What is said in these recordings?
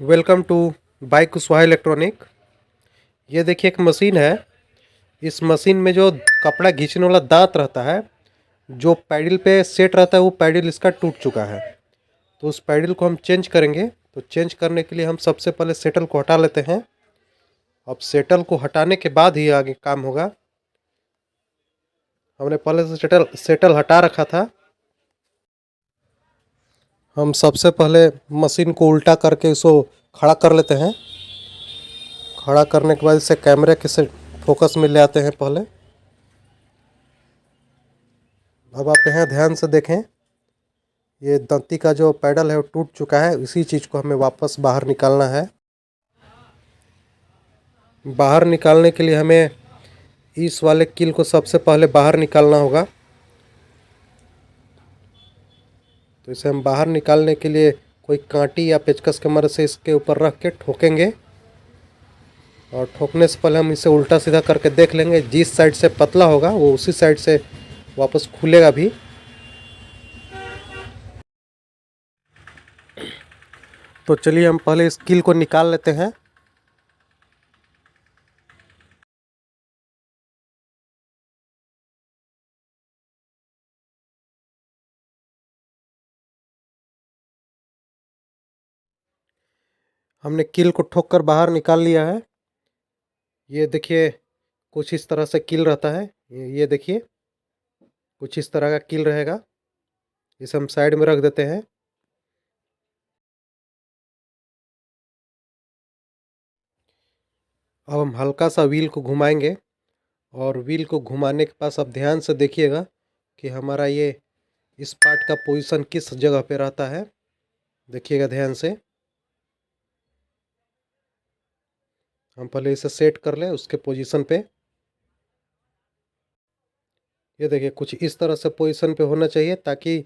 Welcome to bike Kushwaha electronic. ये देखिए एक मशीन है। इस मशीन में जो कपड़ा खींचने वाला दांत रहता है, जो पैडल पे सेट रहता है, वो पैडल इसका टूट चुका है। तो उस पैडल को हम चेंज करेंगे। तो चेंज करने के लिए हम सबसे पहले सेटल को हटा लेते हैं। अब सेटल को हटाने के बाद ही आगे काम होगा। हमने पहले से सेटल सेटल हटा रखा था। हम सबसे पहले मशीन को उल्टा करके इसको खड़ा कर लेते हैं। खड़ा करने के बाद इसे कैमरे के से फोकस में ले आते हैं पहले। अब आप यहाँ ध्यान से देखें, ये दंती का जो पैडल है वो टूट चुका है। इसी चीज़ को हमें वापस बाहर निकालना है। बाहर निकालने के लिए हमें इस वाले कील को सबसे पहले बाहर निकालना होगा। तो इसे हम बाहर निकालने के लिए कोई कांटी या पेचकस की मदद से इसके ऊपर रख के ठोकेंगे। और ठोकने से पहले हम इसे उल्टा सीधा करके देख लेंगे। जिस साइड से पतला होगा वो उसी साइड से वापस खुलेगा भी। तो चलिए हम पहले इस कील को निकाल लेते हैं। हमने कील को ठोक कर बाहर निकाल लिया है। ये देखिए कुछ इस तरह से कील रहता है। ये देखिए कुछ इस तरह का कील रहेगा। इसे हम साइड में रख देते हैं। अब हम हल्का सा व्हील को घुमाएंगे। और व्हील को घुमाने के पास अब ध्यान से देखिएगा कि हमारा ये इस पार्ट का पोजीशन किस जगह पे रहता है। देखिएगा ध्यान से। हम पहले इसे सेट कर लें उसके पोजीशन पे। ये देखिए कुछ इस तरह से पोजीशन पे होना चाहिए ताकि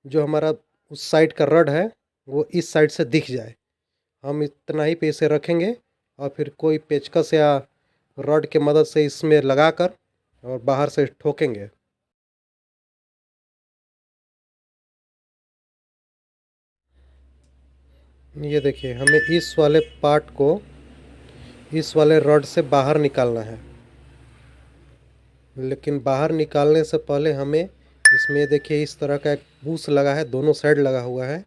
जो हमारा उस साइड का रड है वो इस साइड से दिख जाए। हम इतना ही पे इसे रखेंगे और फिर कोई पेचकस या रड के मदद से इसमें लगाकर और बाहर से ठोकेंगे। ये देखिए हमें इस वाले पार्ट को इस वाले रड से बाहर निकालना है। लेकिन बाहर निकालने से पहले हमें इसमें देखिए इस तरह का एक बूस लगा है, दोनों साइड लगा हुआ है।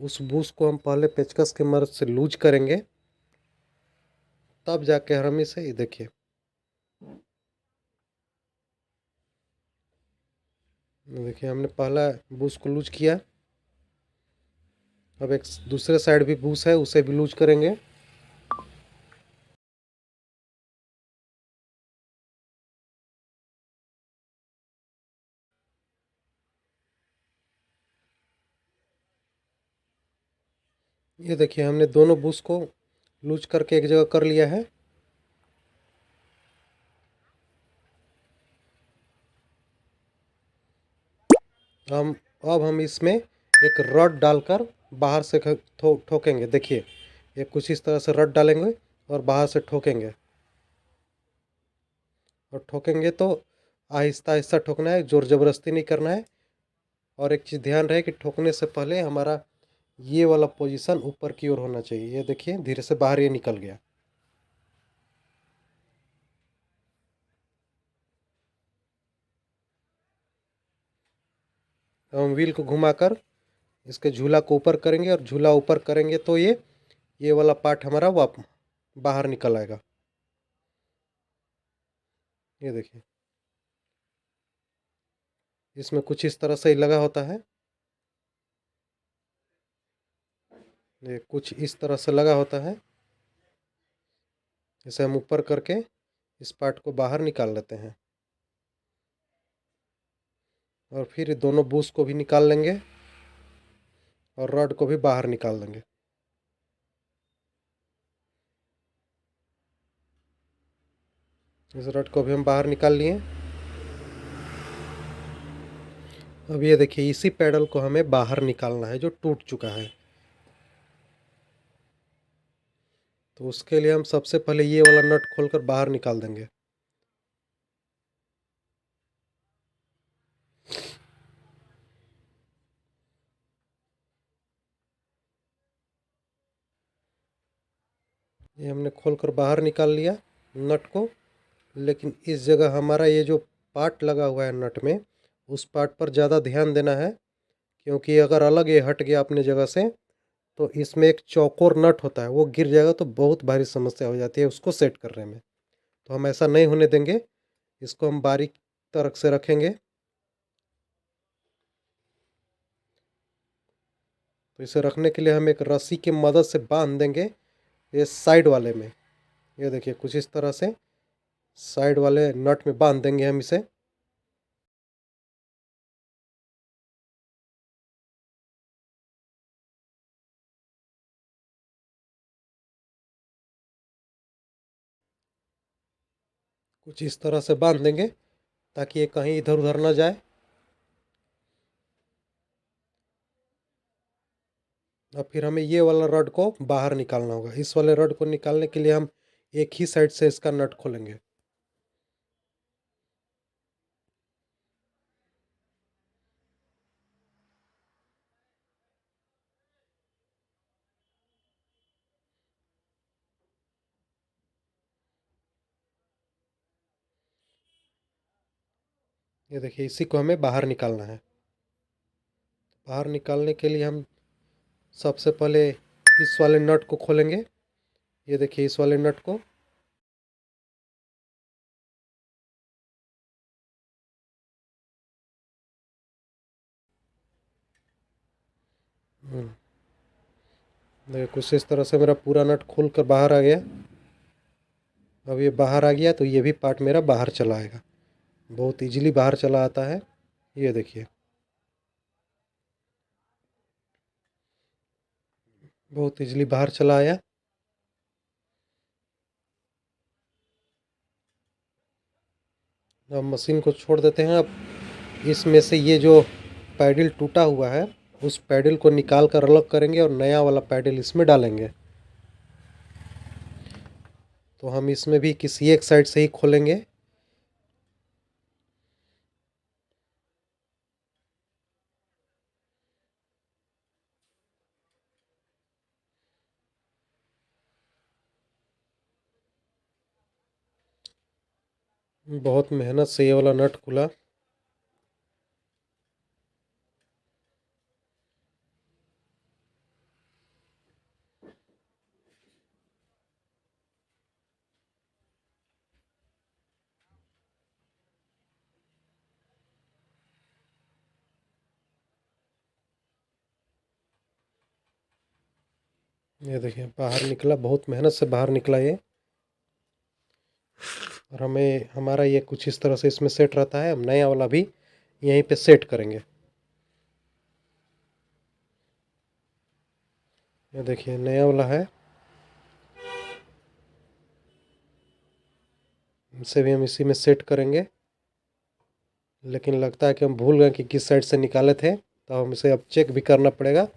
उस बूस को हम पहले पेचकस की मदद से लूज करेंगे, तब जाके हम इसे ये देखिए देखिए हमने पहला बूस को लूज किया। अब एक दूसरे साइड भी बूस है, उसे भी लूज करेंगे। ये देखिए हमने दोनों बूस को लूज करके एक जगह कर लिया है। हम अब हम इसमें एक रड डालकर बाहर से ठोकेंगे। देखिए ये कुछ इस तरह से रड डालेंगे और बाहर से ठोकेंगे। और ठोकेंगे तो आहिस्ता आहिस्ता ठोकना है, ज़ोर ज़बरदस्ती नहीं करना है। और एक चीज़ ध्यान रहे कि ठोकने से पहले हमारा ये वाला पोजीशन ऊपर की ओर होना चाहिए। ये देखिए धीरे से बाहर ये निकल गया। हम व्हील को घुमाकर इसके झूला को ऊपर करेंगे और झूला ऊपर करेंगे तो ये वाला पार्ट हमारा बाहर निकल आएगा। ये देखिए इसमें कुछ इस तरह से ही लगा होता है। ये कुछ इस तरह से लगा होता है। इसे हम ऊपर करके इस पार्ट को बाहर निकाल लेते हैं। और फिर दोनों बूस को भी निकाल लेंगे और रड को भी बाहर निकाल देंगे। इस रड को भी हम बाहर निकाल लिए। अब ये देखिए इसी पैडल को हमें बाहर निकालना है जो टूट चुका है। तो उसके लिए हम सबसे पहले ये वाला नट खोलकर बाहर निकाल देंगे। ये हमने खोलकर बाहर निकाल लिया नट को। लेकिन इस जगह हमारा ये जो पार्ट लगा हुआ है नट में, उस पार्ट पर ज़्यादा ध्यान देना है, क्योंकि अगर अलग ये हट गया अपने जगह से तो इसमें एक चौकोर नट होता है, वो गिर जाएगा तो बहुत भारी समस्या हो जाती है उसको सेट करने में। तो हम ऐसा नहीं होने देंगे, इसको हम बारीक तरह से रखेंगे। तो इसे रखने के लिए हम एक रस्सी की मदद से बांध देंगे ये साइड वाले में। ये देखिए कुछ इस तरह से साइड वाले नट में बांध देंगे हम इसे। कुछ इस तरह से बांध देंगे ताकि ये कहीं इधर उधर ना जाए। और फिर हमें ये वाला रड को बाहर निकालना होगा। इस वाले रड को निकालने के लिए हम एक ही साइड से इसका नट खोलेंगे। ये देखिए इसी को हमें बाहर निकालना है। बाहर निकालने के लिए हम सबसे पहले इस वाले नट को खोलेंगे। ये देखिए इस वाले नट को। देखिए कुछ इस तरह से मेरा पूरा नट खुल कर बाहर आ गया। अब ये बाहर आ गया तो ये भी पार्ट मेरा बाहर चला आएगा, बहुत इजीली बाहर चला आता है। ये देखिए बहुत इजीली बाहर चला आया। अब मशीन को छोड़ देते हैं। अब इसमें से ये जो पैडल टूटा हुआ है उस पैडल को निकाल कर अलग करेंगे और नया वाला पैडल इसमें डालेंगे। तो हम इसमें भी किसी एक साइड से ही खोलेंगे। बहुत मेहनत से ये वाला नट खुला। ये देखिए बाहर निकला, बहुत मेहनत से बाहर निकला ये। और हमें हमारा ये कुछ इस तरह से इसमें सेट रहता है। हम नया वाला भी यहीं पे सेट करेंगे। ये देखिए नया वाला है, इसे भी हम इसी में सेट करेंगे। लेकिन लगता है कि हम भूल गए कि किस साइड से निकाले थे, तो हम इसे अब चेक भी करना पड़ेगा।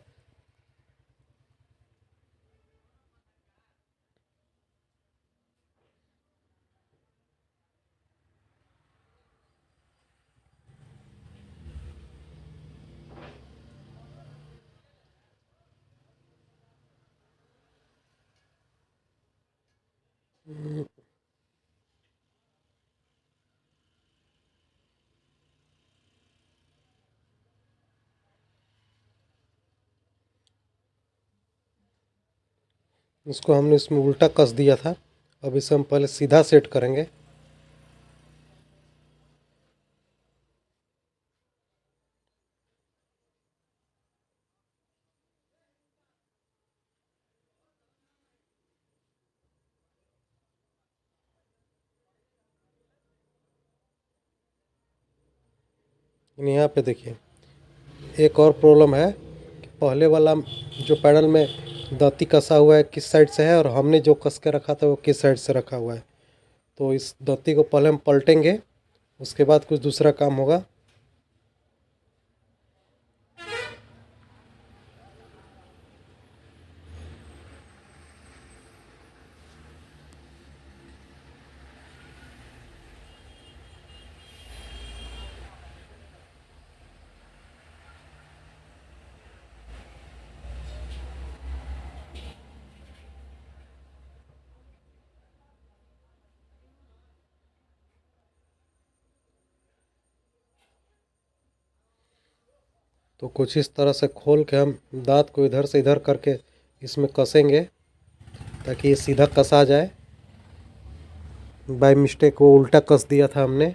इसको हमने इसमें उल्टा कस दिया था। अब इसे हम पहले सीधा सेट करेंगे। यहाँ पे देखिए एक और प्रॉब्लम है कि पहले वाला जो पैडल में दांती कसा हुआ है किस साइड से है, और हमने जो कस के रखा था वो किस साइड से रखा हुआ है। तो इस दांती को पहले हम पलटेंगे, उसके बाद कुछ दूसरा काम होगा। तो कुछ इस तरह से खोल के हम दांत को इधर से इधर करके इसमें कसेंगे ताकि ये सीधा कसा जाए। बाय मिस्टेक वो उल्टा कस दिया था हमने।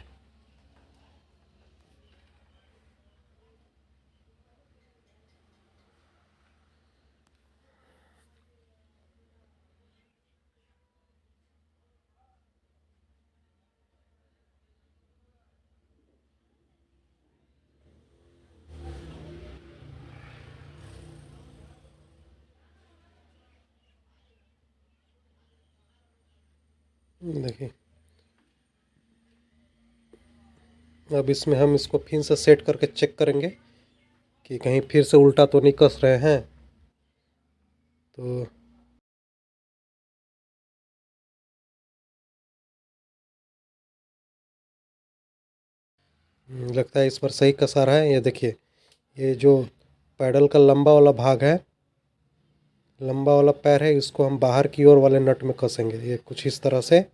देखिए अब इसमें हम इसको फिर से सेट करके चेक करेंगे कि कहीं फिर से उल्टा तो नहीं कस रहे हैं। तो लगता है इस पर सही कसा रहा है। ये देखिए ये जो पैडल का लंबा वाला भाग है, लंबा वाला पैर है, इसको हम बाहर की ओर वाले नट में कसेंगे। ये कुछ इस तरह से।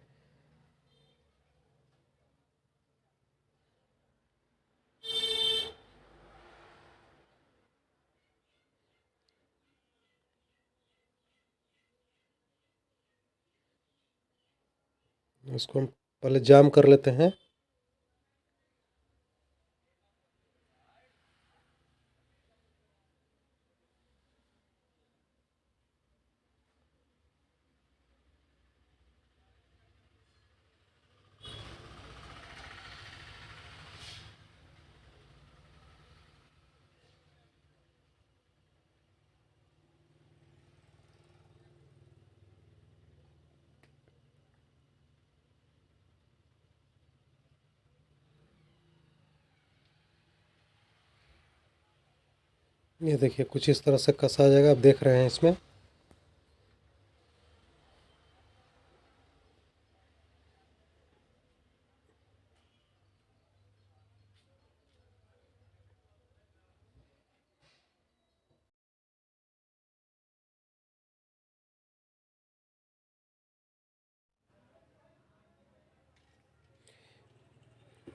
इसको हम पहले जाम कर लेते हैं। ये देखिए कुछ इस तरह से कसा जाएगा। आप देख रहे हैं इसमें।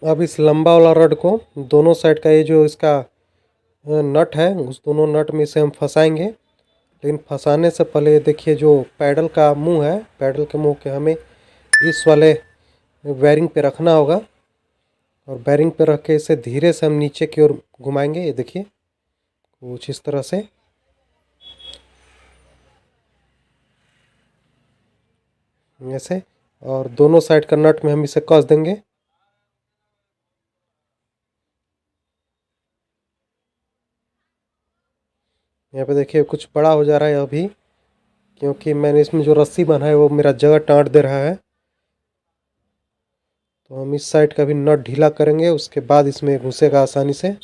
अब इस लंबा वाला रड को दोनों साइड का ये जो इसका नट है उस दोनों नट में से हम फंसाएंगे। लेकिन फंसाने से पहले देखिए जो पैडल का मुंह है, पैडल के मुंह के हमें इस वाले वायरिंग पे रखना होगा। और बैरिंग पे रख के इसे धीरे से हम नीचे की ओर घुमाएंगे। ये देखिए कुछ इस तरह से। ऐसे। और दोनों साइड का नट में हम इसे कस देंगे। यहाँ पे देखिए कुछ बड़ा हो जा रहा है अभी, क्योंकि मैंने इसमें जो रस्सी बना है वो मेरा जगह टाँट दे रहा है। तो हम इस साइड का भी नट ढीला करेंगे, उसके बाद इसमें घुसेगा आसानी से।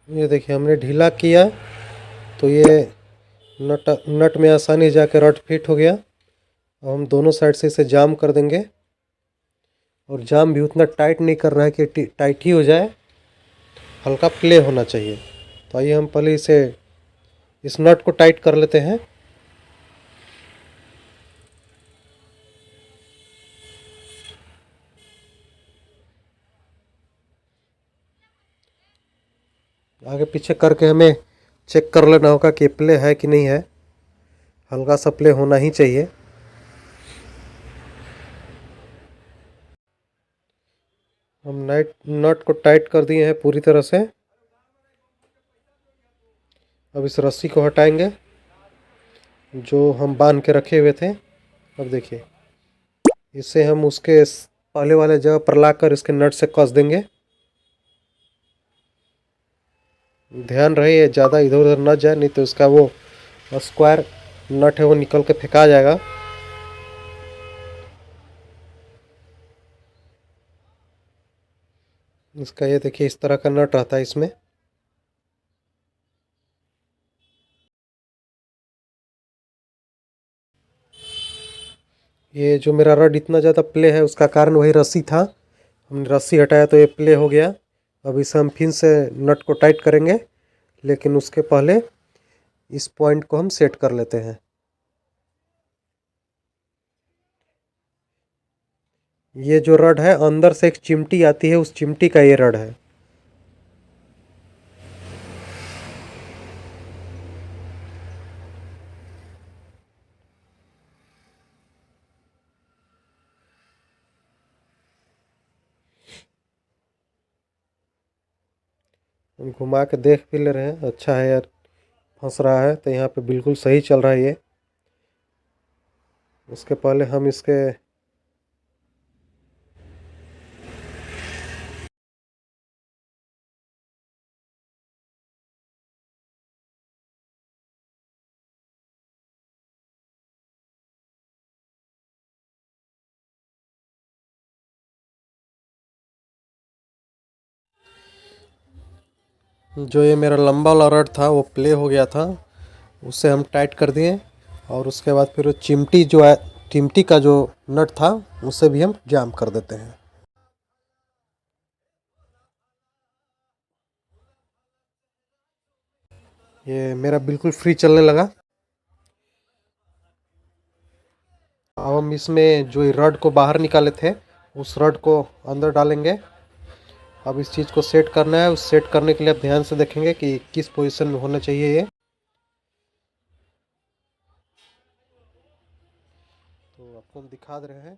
ये देखिए हमने ढीला किया तो ये नट नट में आसानी जाकर रड फिट हो गया। अब हम दोनों साइड से इसे जाम कर देंगे। और जाम भी उतना टाइट नहीं कर रहा है कि टाइट ही हो जाए, हल्का प्ले होना चाहिए। तो आइए हम पहले इसे इस नट को टाइट कर लेते हैं। आगे पीछे करके हमें चेक कर लेना होगा कि प्ले है कि नहीं है। हल्का सा प्ले होना ही चाहिए। हम नट को टाइट कर दिए हैं पूरी तरह से। अब इस रस्सी को हटाएंगे जो हम बांध के रखे हुए थे। अब देखिए इसे हम उसके पहले वाले जगह पर लाकर इसके नट से कस देंगे। ध्यान रहे ये ज़्यादा इधर उधर न जाए, नहीं तो इसका वो स्क्वायर नट है वो निकल के फेंका जाएगा। इसका ये देखिए इस तरह का नट रहता है इसमें। ये जो मेरा रड इतना ज़्यादा प्ले है उसका कारण वही रस्सी था। हमने रस्सी हटाया तो ये प्ले हो गया। अब इसे हम फिर से नट को टाइट करेंगे, लेकिन उसके पहले इस पॉइंट को हम सेट कर लेते हैं। ये जो रड है अंदर से एक चिमटी आती है, उस चिमटी का ये रड है। हम घुमा के देख भी ले रहे हैं, अच्छा है यार, फंस रहा है तो यहाँ पे बिल्कुल सही चल रहा है ये। उसके पहले हम इसके जो ये मेरा लंबा वाला रड था वो प्ले हो गया था, उसे हम टाइट कर दिए। और उसके बाद फिर वो चिमटी जो है, चिमटी का जो नट था उसे भी हम जाम कर देते हैं। ये मेरा बिल्कुल फ्री चलने लगा। अब हम इसमें जो रड को बाहर निकाले थे उस रड को अंदर डालेंगे। अब इस चीज़ को सेट करना है। उस सेट करने के लिए आप ध्यान से देखेंगे कि किस पोजीशन में होना चाहिए ये। तो आपको हम दिखा दे रहे हैं।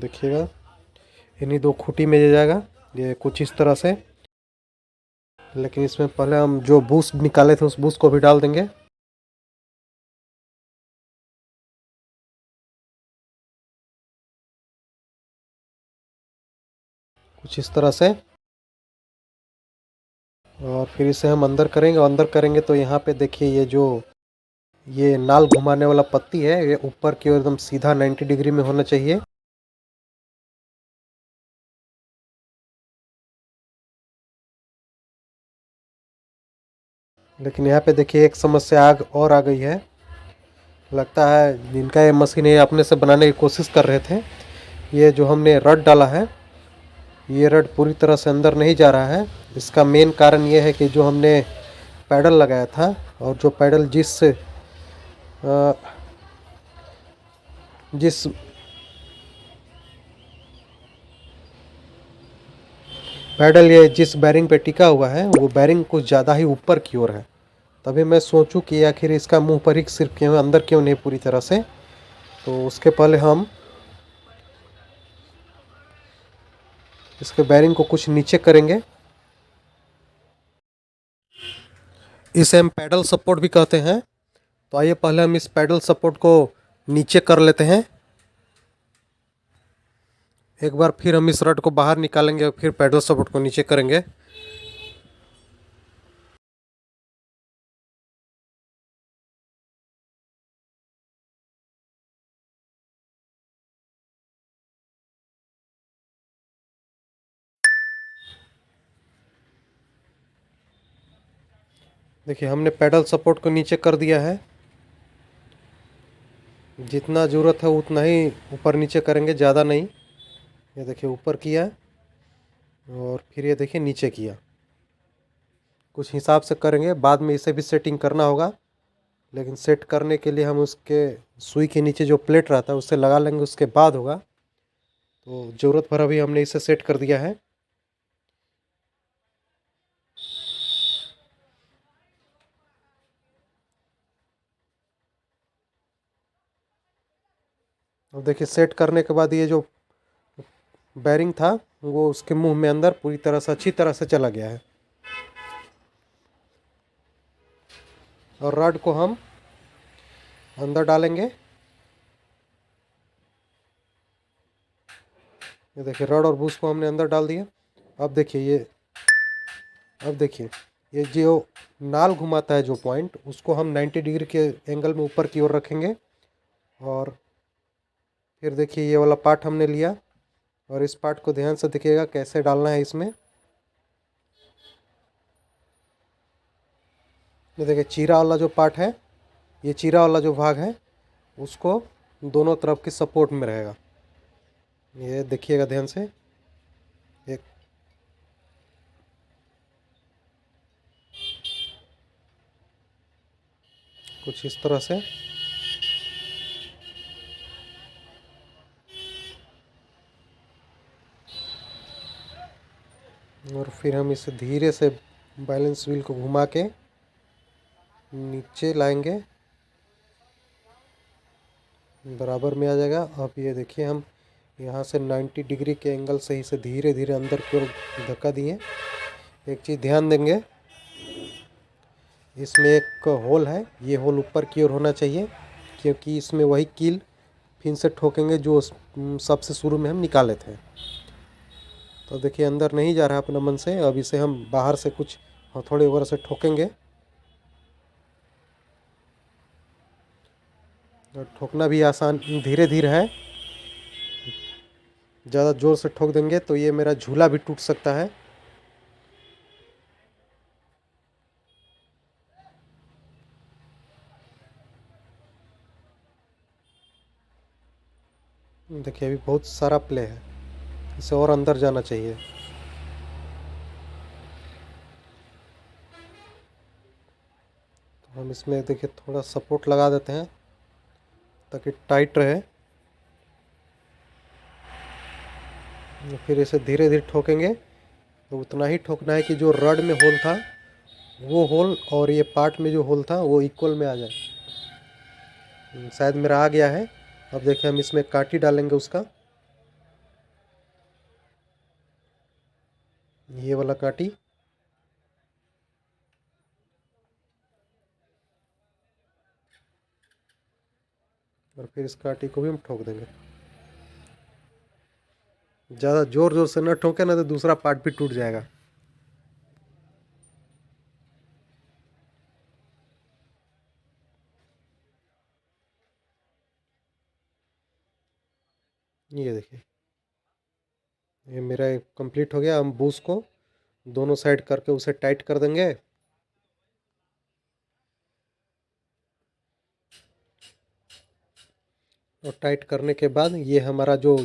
देखिएगा इन्हीं दो खूंटी में जाएगा ये कुछ इस तरह से। लेकिन इसमें पहले हम जो बूस्ट निकाले थे उस बूस्ट को भी डाल देंगे कुछ इस तरह से। और फिर इसे हम अंदर करेंगे। अंदर करेंगे तो यहाँ पे देखिए ये जो ये नाल घुमाने वाला पत्ती है ये ऊपर की ओर एकदम सीधा 90 डिग्री में होना चाहिए। लेकिन यहाँ पे देखिए एक समस्या आग और आ गई है। लगता है जिनका ये मशीन है अपने से बनाने की कोशिश कर रहे थे। ये जो हमने रड डाला है ये रड पूरी तरह से अंदर नहीं जा रहा है। इसका मेन कारण ये है कि जो हमने पैडल लगाया था और जो पैडल जिस पैडल ये जिस बैरिंग पे टिका हुआ है वो बैरिंग कुछ ज़्यादा ही ऊपर की ओर है। तभी मैं सोचूं कि आखिर इसका मुंह पर ही सिर्फ क्यों, अंदर क्यों नहीं पूरी तरह से। तो उसके पहले हम इसके बैरिंग को कुछ नीचे करेंगे। इसे हम पैडल सपोर्ट भी कहते हैं। तो आइए पहले हम इस पैडल सपोर्ट को नीचे कर लेते हैं। एक बार फिर हम इस रड को बाहर निकालेंगे और फिर पैडल सपोर्ट को नीचे करेंगे। देखिए हमने पैडल सपोर्ट को नीचे कर दिया है। जितना ज़रूरत है उतना ही ऊपर नीचे करेंगे, ज़्यादा नहीं। ये देखिए ऊपर किया और फिर ये देखिए नीचे किया। कुछ हिसाब से करेंगे, बाद में इसे भी सेटिंग करना होगा। लेकिन सेट करने के लिए हम उसके सुई के नीचे जो प्लेट रहता है उससे लगा लेंगे, उसके बाद होगा। तो ज़रूरत पर अभी हमने इसे सेट कर दिया है। और देखिए सेट करने के बाद ये जो बैरिंग था वो उसके मुंह में अंदर पूरी तरह से अच्छी तरह से चला गया है। और रड को हम अंदर डालेंगे। ये देखिए रड और बूस्ट को हमने अंदर डाल दिया। अब देखिए अब देखिए ये जो नाल घुमाता है जो पॉइंट, उसको हम 90 डिग्री के एंगल में ऊपर की ओर रखेंगे। और फिर देखिए ये वाला पार्ट हमने लिया और इस पार्ट को ध्यान से देखिएगा कैसे डालना है इसमें। ये देखिए चीरा वाला जो पार्ट है, ये चीरा वाला जो भाग है उसको दोनों तरफ की सपोर्ट में रहेगा। ये देखिएगा ध्यान से, एक कुछ इस तरह से। और फिर हम इसे धीरे से बैलेंस व्हील को घुमा के नीचे लाएंगे, बराबर में आ जाएगा। अब ये देखिए हम यहाँ से 90 डिग्री के एंगल से इसे धीरे धीरे अंदर की ओर धक्का दिए। एक चीज़ ध्यान देंगे, इसमें एक होल है, ये होल ऊपर की ओर होना चाहिए, क्योंकि इसमें वही कील फिर से ठोकेंगे जो सबसे शुरू में हम निकाले थे। तो देखिए अंदर नहीं जा रहा अपना मन से। अब इसे हम बाहर से कुछ हथौड़े वगैरह से ठोकेंगे। और ठोकना भी आसान, धीरे धीरे है। ज़्यादा ज़ोर से ठोक देंगे तो ये मेरा झूला भी टूट सकता है। देखिए अभी बहुत सारा प्ले है, इसे और अंदर जाना चाहिए। तो हम इसमें देखिए थोड़ा सपोर्ट लगा देते हैं ताकि टाइट रहे। फिर इसे धीरे धीरे ठोकेंगे। तो उतना ही ठोकना है कि जो रड में होल था वो होल और ये पार्ट में जो होल था वो इक्वल में आ जाए। शायद मेरा आ गया है। अब देखिए हम इसमें काटी डालेंगे उसका, ये वाला काटी। और फिर इस काटी को भी हम ठोक देंगे। ज़्यादा ज़ोर ज़ोर से न ठोके, ना तो दूसरा पार्ट भी टूट जाएगा। ये देखिए ये मेरा कंप्लीट हो गया। हम बूस को दोनों साइड करके उसे टाइट कर देंगे। और टाइट करने के बाद ये हमारा जो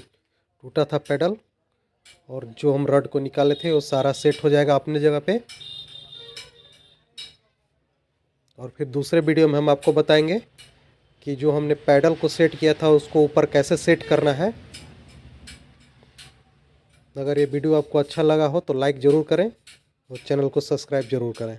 टूटा था पेडल और जो हम रड को निकाले थे वो सारा सेट हो जाएगा अपने जगह पे। और फिर दूसरे वीडियो में हम आपको बताएंगे कि जो हमने पैडल को सेट किया था उसको ऊपर कैसे सेट करना है। अगर ये वीडियो आपको अच्छा लगा हो तो लाइक ज़रूर करें और चैनल को सब्सक्राइब ज़रूर करें।